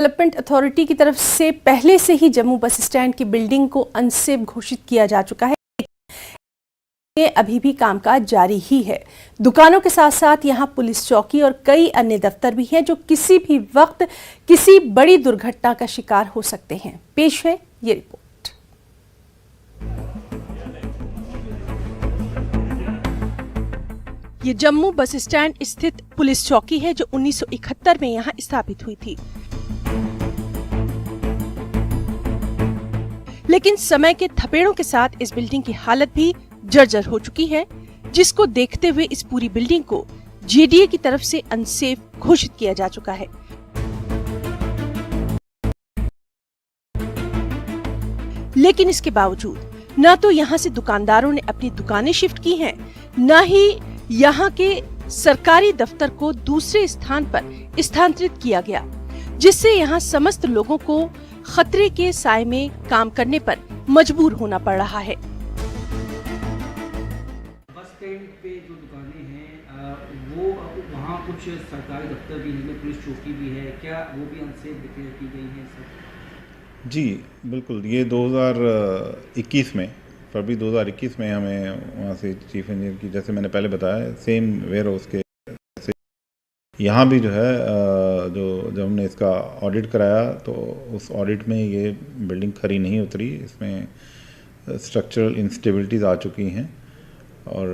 Development authority की तरफ से पहले से ही जम्मू बस स्टैंड की बिल्डिंग को अनसेफ घोषित किया जा चुका है। अभी भी कामकाज जारी ही है। दुकानों के साथ साथ यहां पुलिस चौकी और कई अन्य दफ्तर भी हैं जो किसी भी वक्त किसी बड़ी दुर्घटना का शिकार हो सकते हैं। पेश है ये रिपोर्ट। ये जम्मू बस स्टैंड स्थित पुलिस चौकी है जो 1971 में यहां स्थापित हुई थी, लेकिन समय के थपेड़ों के साथ इस बिल्डिंग की हालत भी जर्जर हो चुकी है, जिसको देखते हुए इस पूरी बिल्डिंग को जेडीए की तरफ से अनसेफ घोषित किया जा चुका है। लेकिन इसके बावजूद न तो यहाँ से दुकानदारों ने अपनी दुकानें शिफ्ट की हैं, न ही यहाँ के सरकारी दफ्तर को दूसरे स्थान पर स्थानांतरित किया गया, जिससे यहाँ समस्त लोगों को खतरे के साए में काम करने पर मजबूर होना पड़ रहा है। बस स्टैंड पे जो दुकानें हैं वो वहाँ कुछ सरकारी दफ्तर भी हैं, पुलिस चौकी भी है, क्या वो भी अनसेफ डिक्लेयर की गई है सर? जी बिल्कुल, ये 2021 में फरवरी 2021 में हमें वहाँ से चीफ इंजीनियर की, जैसे मैंने पहले बताया, सेम वेयर हाउस के यहाँ भी जो है जब हमने इसका ऑडिट कराया तो उस ऑडिट में ये बिल्डिंग खरी नहीं उतरी। इसमें स्ट्रक्चरल इंस्टेबिलिटीज़ आ चुकी हैं और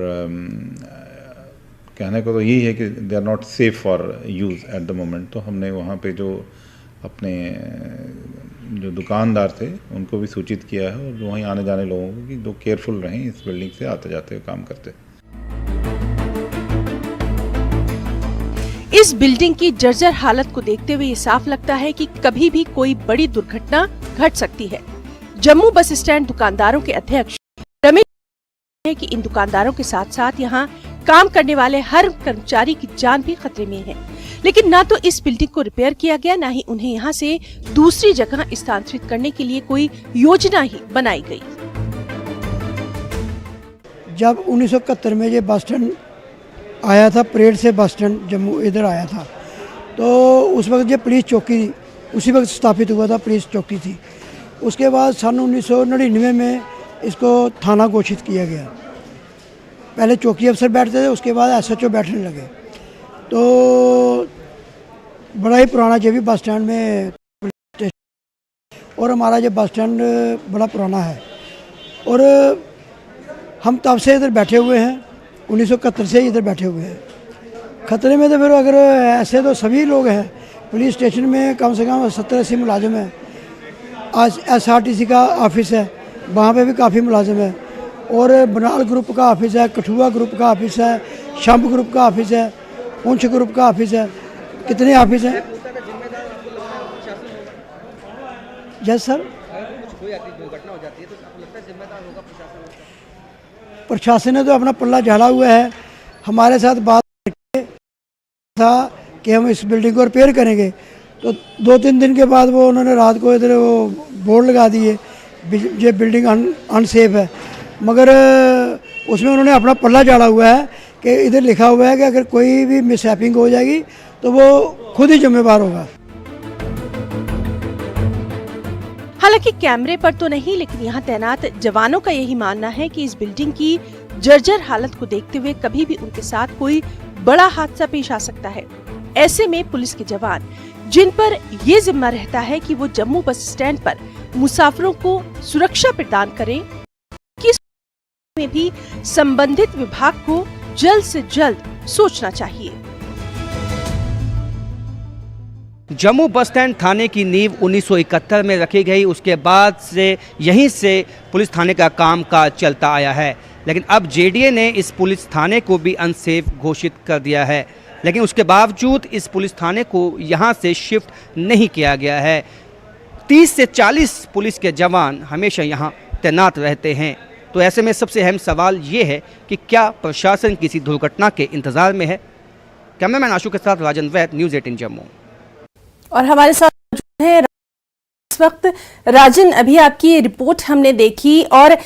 कहने को तो यही है कि they are not safe for use at the moment. तो हमने वहाँ पे जो अपने जो दुकानदार थे उनको भी सूचित किया है और जो वहीं आने जाने लोगों को कि जो केयरफुल रहें इस बिल्डिंग से आते जाते हुए काम करते। इस बिल्डिंग की जर्जर हालत को देखते हुए ये साफ लगता है कि कभी भी कोई बड़ी दुर्घटना घट सकती है। जम्मू बस स्टैंड दुकानदारों के अध्यक्ष रमेश है कि इन दुकानदारों के साथ साथ यहाँ काम करने वाले हर कर्मचारी की जान भी खतरे में है, लेकिन ना तो इस बिल्डिंग को रिपेयर किया गया, ना ही उन्हें यहाँ से दूसरी जगह स्थानांतरित करने के लिए कोई योजना ही बनाई गई। जब 1971 में ये बस स्टैंड आया था, परेड से बस स्टैंड जम्मू इधर आया था, तो उस वक्त ये पुलिस चौकी उसी वक्त स्थापित हुआ था, पुलिस चौकी थी। उसके बाद सन 1999 में इसको थाना घोषित किया गया। पहले चौकी अफसर बैठते थे, उसके बाद SHO बैठने लगे। तो बड़ा ही पुराना ये भी बस स्टैंड में और हमारा ये बस स्टैंड बड़ा पुराना है और हम तब से इधर बैठे हुए हैं, 1971 से इधर बैठे हुए हैं। खतरे में तो फिर अगर ऐसे तो सभी लोग हैं। पुलिस स्टेशन में कम से कम 70-80 मुलाजिम हैं। आज SRTC का ऑफिस है, वहाँ पे भी काफ़ी मुलाजिम है और बनाल ग्रुप का ऑफिस है, कठुआ ग्रुप का ऑफिस है, शंभ ग्रुप का ऑफिस है, पुंछ ग्रुप का ऑफिस है। कितने ऑफिस हैं? Yes sir. प्रशासन ने तो अपना पल्ला झाड़ा हुआ है। हमारे साथ बात था कि हम इस बिल्डिंग को रिपेयर करेंगे, तो 2-3 दिन के बाद वो उन्होंने रात को इधर वो बोर्ड लगा दिए, ये बिल्डिंग अनसेफ है। मगर उसमें उन्होंने अपना पल्ला झाड़ा हुआ है कि इधर लिखा हुआ है कि अगर कोई भी मिसहैपिंग हो जाएगी तो वो खुद ही जिम्मेदार होगा। हालांकि कैमरे पर तो नहीं, लेकिन यहाँ तैनात जवानों का यही मानना है कि इस बिल्डिंग की जर्जर हालत को देखते हुए कभी भी उनके साथ कोई बड़ा हादसा पेश आ सकता है। ऐसे में पुलिस के जवान, जिन पर ये जिम्मा रहता है कि वो जम्मू बस स्टैंड पर मुसाफिरों को सुरक्षा प्रदान करें, किस में भी संबंधित विभाग को जल्द से जल्द सोचना चाहिए। जम्मू बस स्टैंड थाने की नींव 1971 में रखी गई। उसके बाद से यहीं से पुलिस थाने का कामकाज चलता आया है, लेकिन अब जेडीए ने इस पुलिस थाने को भी अनसेफ घोषित कर दिया है। लेकिन उसके बावजूद इस पुलिस थाने को यहाँ से शिफ्ट नहीं किया गया है। 30 से 40 पुलिस के जवान हमेशा यहाँ तैनात रहते हैं। तो ऐसे में सबसे अहम सवाल ये है कि क्या प्रशासन किसी दुर्घटना के इंतज़ार में है? कैमरामैन आशु के साथ राजन वैद, न्यूज़ 18 जम्मू। और हमारे साथ मौजूद है इस वक्त राजन। अभी आपकी ये रिपोर्ट हमने देखी और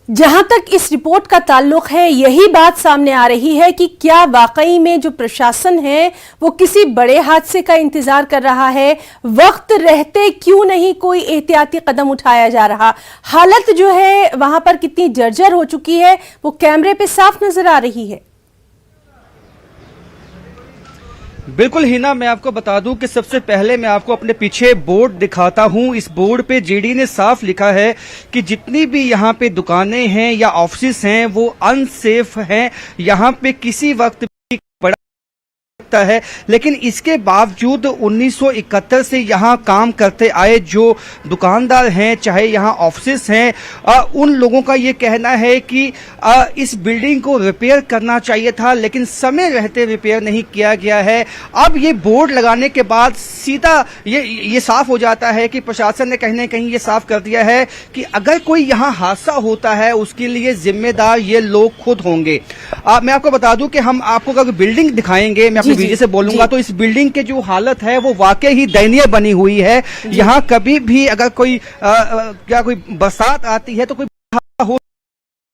जहां तक इस रिपोर्ट का ताल्लुक है, यही बात सामने आ रही है कि क्या वाकई में जो प्रशासन है वो किसी बड़े हादसे का इंतजार कर रहा है? वक्त रहते क्यों नहीं कोई एहतियाती कदम उठाया जा रहा? हालत जो है वहां पर कितनी जर्जर हो चुकी है वो कैमरे पे साफ नजर आ रही है। बिल्कुल हिना, मैं आपको बता दूं कि सबसे पहले मैं आपको अपने पीछे बोर्ड दिखाता हूं। इस बोर्ड पे जीडी ने साफ लिखा है कि जितनी भी यहां पे दुकानें हैं या ऑफिस हैं वो अनसेफ हैं। यहां पे किसी वक्त भी बड़ा सकता है, लेकिन इसके बावजूद 1971 से यहां काम करते आए जो दुकानदार हैं, चाहे यहां ऑफिस हैं, उन लोगों का ये कहना है कि इस बिल्डिंग को रिपेयर करना चाहिए था, लेकिन समय रहते रिपेयर नहीं किया गया है। अब ये बोर्ड लगाने के बाद सीधा ये साफ हो जाता है कि प्रशासन ने कहीं ना कहीं ये साफ कर दिया है कि अगर कोई यहां हादसा होता है उसके लिए जिम्मेदार ये लोग खुद होंगे। मैं आपको बता दूं कि हम आपको अगर बिल्डिंग दिखाएंगे, मैं विजय से बोलूंगा, तो इस बिल्डिंग की जो हालत है वो वाकई ही दयनीय बनी हुई है। यहाँ कभी भी अगर कोई कोई बरसात आती है तो कोई हो,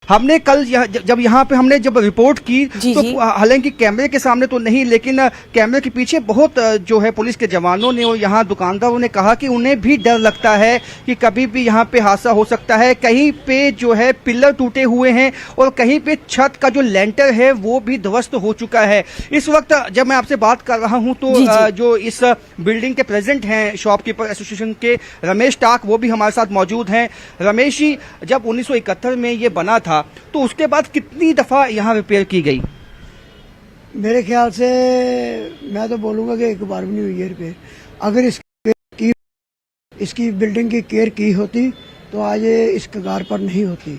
हमने कल जब यहाँ पे हमने जब रिपोर्ट की तो हालांकि कैमरे के सामने तो नहीं, लेकिन कैमरे के पीछे बहुत जो है पुलिस के जवानों ने और यहाँ दुकानदारों ने कहा कि उन्हें भी डर लगता है कि कभी भी यहाँ पे हादसा हो सकता है। कहीं पे जो है पिलर टूटे हुए हैं और कहीं पे छत का जो लेंटर है वो भी ध्वस्त हो चुका है। इस वक्त जब मैं आपसे बात कर रहा हूँ तो जो इस बिल्डिंग के प्रेसिडेंट हैं शॉपकीपर एसोसिएशन के, रमेश टाक, वो भी हमारे साथ मौजूद हैं। रमेश जी, जब 1971 में ये बना था तो उसके बाद कितनी दफा यहाँ रिपेयर की गई? मेरे ख्याल से मैं तो बोलूँगा कि एक बार भी नहीं हुई है रिपेयर। अगर इसकी बिल्डिंग की केयर की होती तो आज ये इस कगार पर नहीं होती,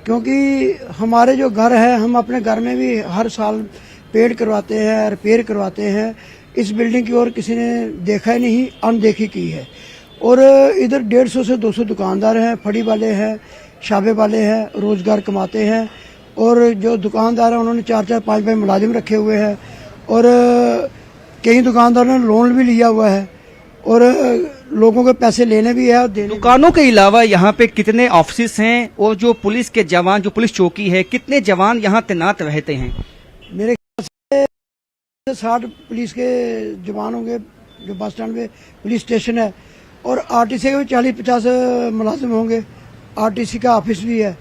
क्योंकि हमारे जो घर है, हम अपने घर में भी हर साल पेंट करवाते हैं, रिपेयर करवाते हैं। इस बिल्डिंग की ओर किसी ने देखा ही नहीं, अनदेखी की है। और इधर 150 से 200 दुकानदार हैं, फड़ी वाले हैं, शाबे वाले हैं, रोजगार कमाते हैं। और जो दुकानदार हैं उन्होंने 4-4, 5-5 मुलाजिम रखे हुए हैं और कई दुकानदारों ने लोन भी लिया हुआ है और लोगों के पैसे लेने भी है और देने। दुकानों के अलावा यहाँ पे कितने ऑफिस हैं और जो पुलिस के जवान, जो पुलिस चौकी है, कितने जवान यहाँ तैनात रहते हैं? मेरे ख्याल से 60 पुलिस के जवान होंगे जो बस स्टैंड पे पुलिस स्टेशन है, और आरटीसी के भी 40-50 मुलाजिम होंगे। आरटीसी का ऑफिस भी है।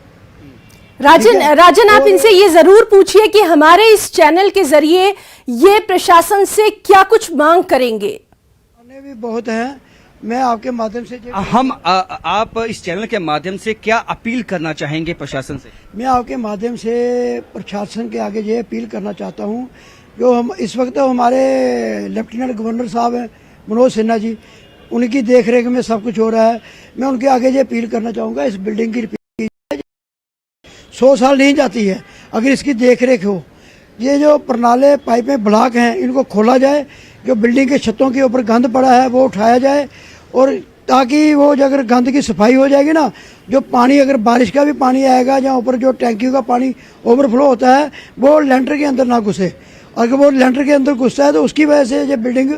राजन, आप इनसे ये जरूर पूछिए कि हमारे इस चैनल के जरिए ये प्रशासन से क्या कुछ मांग करेंगे। भी बहुत है। मैं आपके माध्यम से आप इस चैनल के माध्यम से क्या अपील करना चाहेंगे प्रशासन से? मैं आपके माध्यम से प्रशासन के आगे ये अपील करना चाहता हूँ, जो हम इस वक्त हमारे लेफ्टिनेंट गवर्नर साहब हैं मनोज सिन्हा जी, उनकी देखरेख में सब कुछ हो रहा है। मैं उनके आगे ये अपील करना चाहूँगा, इस बिल्डिंग की रिपेयर 100 साल नहीं जाती है अगर इसकी देखरेख हो। ये जो प्रणाले पाइपें ब्लॉक हैं इनको खोला जाए, जो बिल्डिंग के छतों के ऊपर गंद पड़ा है वो उठाया जाए, और ताकि वो अगर गंद की सफाई हो जाएगी ना, जो पानी अगर बारिश का भी पानी आएगा जहाँ ऊपर जो टैंकियों का पानी ओवरफ्लो होता है वो लेंटर के अंदर ना घुसे। अगर वो लेंटर के अंदर घुसता है तो उसकी वजह से ये बिल्डिंग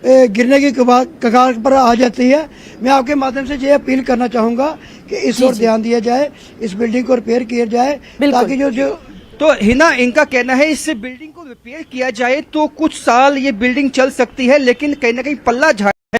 गिरने की कगार पर आ जाती है। मैं आपके माध्यम से ये अपील करना चाहूँगा कि इस ओर ध्यान दिया जाए, इस बिल्डिंग को रिपेयर किया जाए, ताकि जो तो हिना, इनका कहना है इससे बिल्डिंग को रिपेयर किया जाए तो कुछ साल ये बिल्डिंग चल सकती है, लेकिन कहीं ना कहीं पल्ला झाड़ है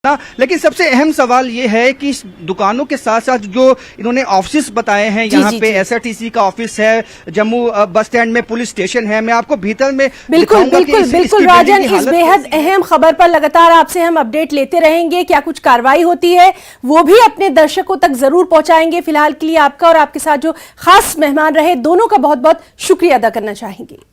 ना। लेकिन सबसे अहम सवाल ये है कि इस दुकानों के साथ साथ जो इन्होंने ऑफिस बताए हैं, यहाँ पे एसआरटीसी का ऑफिस है, जम्मू बस स्टैंड में पुलिस स्टेशन है। मैं आपको भीतर में बिल्कुल राजन, इस बेहद अहम खबर पर लगातार आपसे हम अपडेट लेते रहेंगे। क्या कुछ कार्रवाई होती है वो भी अपने दर्शकों तक जरूर पहुंचाएंगे। फिलहाल के लिए आपका और आपके साथ जो खास मेहमान रहे दोनों का बहुत बहुत शुक्रिया अदा करना चाहेंगे।